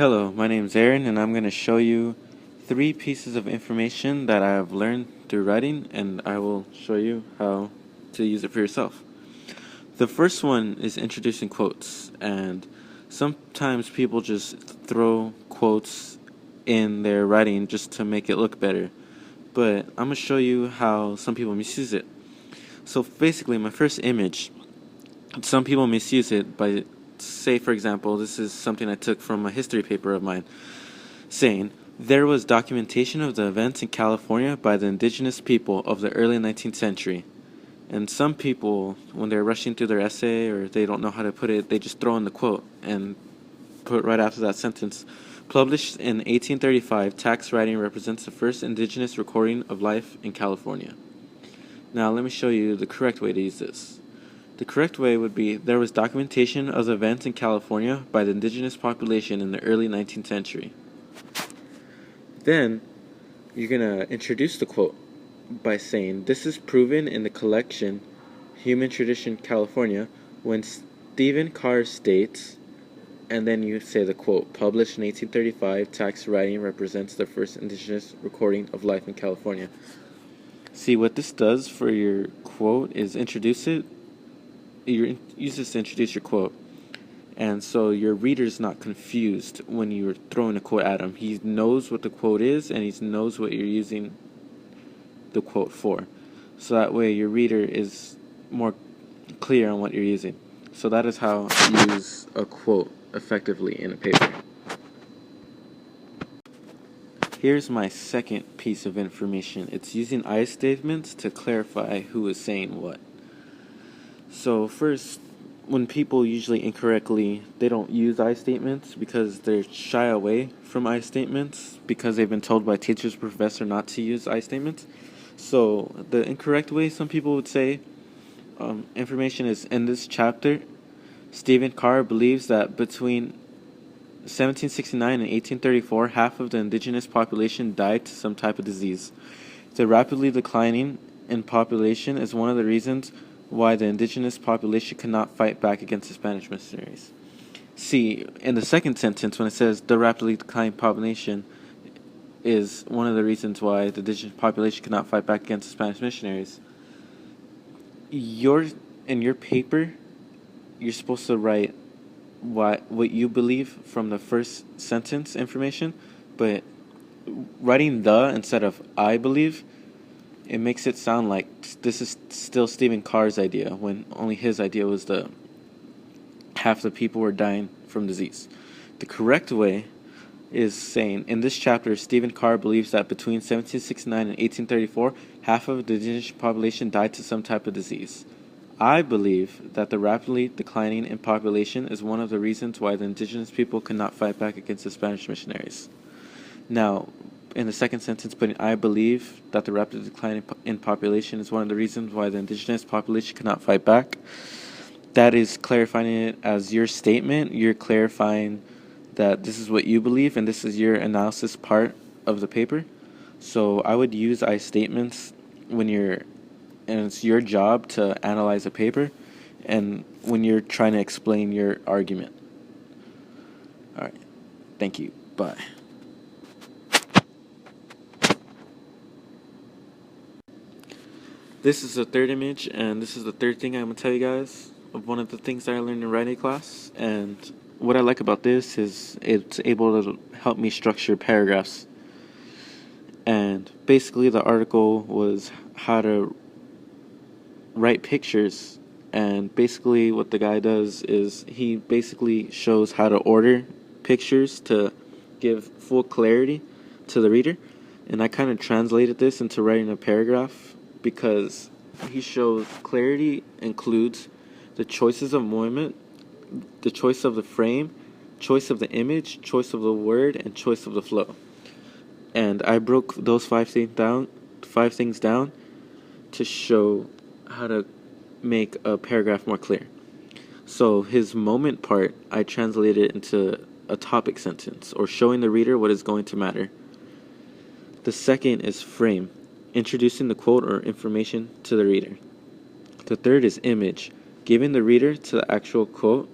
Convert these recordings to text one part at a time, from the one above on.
Hello, my name is Aaron, and I'm going to show you 3 pieces of information that I have learned through writing, and I will show you how to use it for yourself. The first one is introducing quotes, and sometimes people just throw quotes in their writing just to make it look better, but I'm going to show you how some people misuse it. So basically, my first image, some people misuse it by, say for example, this is something I took from a history paper of mine, saying, there was documentation of the events in California by the indigenous people of the early 19th century. And some people, when they're rushing through their essay or they don't know how to put it, they just throw in the quote and put right after that sentence, published in 1835, tax writing represents the first indigenous recording of life in California. Now let me show you the correct way to use this. The correct way would be, there was documentation of the events in California by the indigenous population in the early 19th century. Then, you're going to introduce the quote by saying, this is proven in the collection Human Tradition California when Stephen Carr states, and then you say the quote, published in 1835, tax writing represents the first indigenous recording of life in California. See, what this does for your quote is introduce it. You use this to introduce your quote, and so your reader's not confused when you're throwing a quote at him. He knows what the quote is, and he knows what you're using the quote for. So that way your reader is more clear on what you're using. So that is how you use a quote effectively in a paper. Here's my second piece of information. It's using I statements to clarify who is saying what. So first, when people usually incorrectly, they don't use I statements because they're shy away from I statements because they've been told by teachers, professor not to use I statements. So the incorrect way some people would say information is, in this chapter, Stephen Carr believes that between 1769 and 1834, half of the indigenous population died to some type of disease. The rapidly declining in population is one of the reasons why the indigenous population could not fight back against the Spanish missionaries. See, in the second sentence, when it says the rapidly declining population is one of the reasons why the indigenous population could not fight back against the Spanish missionaries, in your paper, you're supposed to write what you believe from the first sentence information, but writing the instead of I believe, it makes it sound like this is still Stephen Carr's idea when only his idea was half the people were dying from disease. The correct way is saying, in this chapter, Stephen Carr believes that between 1769 and 1834, half of the indigenous population died to some type of disease. I believe that the rapidly declining in population is one of the reasons why the indigenous people could not fight back against the Spanish missionaries. Now, in the second sentence, putting I believe that the rapid decline in population is one of the reasons why the indigenous population cannot fight back. That is clarifying it as your statement. You're clarifying that this is what you believe and this is your analysis part of the paper. So I would use I statements and it's your job to analyze a paper and when you're trying to explain your argument. Alright, thank you, bye. This is the third image, and this is the third thing I'm going to tell you guys of one of the things that I learned in writing class. And what I like about this is it's able to help me structure paragraphs. And basically the article was how to write pictures. And basically what the guy does is he basically shows how to order pictures to give full clarity to the reader. And I kind of translated this into writing a paragraph, because he shows clarity includes the choices of movement, the choice of the frame, choice of the image, choice of the word, and choice of the flow. And I broke those 5 things down to show how to make a paragraph more clear. So his moment part, I translated into a topic sentence, or showing the reader what is going to matter. The second is frame, introducing the quote or information to the reader. The third is image, giving the reader to the actual quote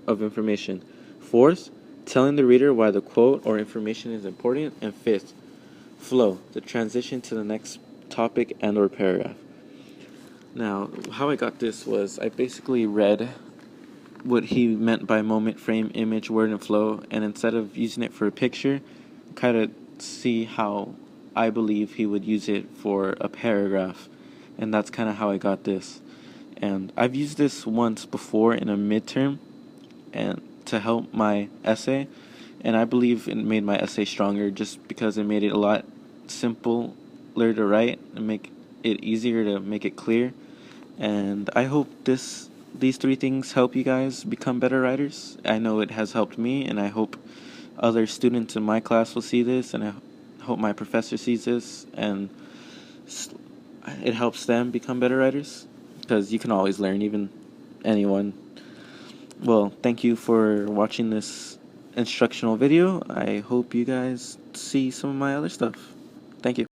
of information. Fourth, telling the reader why the quote or information is important. And fifth, flow, the transition to the next topic and or paragraph. Now, how I got this was I basically read what he meant by moment, frame, image, word, and flow, and instead of using it for a picture, kind of see how I believe he would use it for a paragraph, and that's kind of how I got this. And I've used this once before in a midterm, and to help my essay, and I believe it made my essay stronger just because it made it a lot simpler to write and make it easier to make it clear. And I hope these three things help you guys become better writers. I know it has helped me, and I hope other students in my class will see this, and I hope my professor sees this, and it helps them become better writers, because you can always learn, even anyone. Well, thank you for watching this instructional video. I hope you guys see some of my other stuff. Thank you.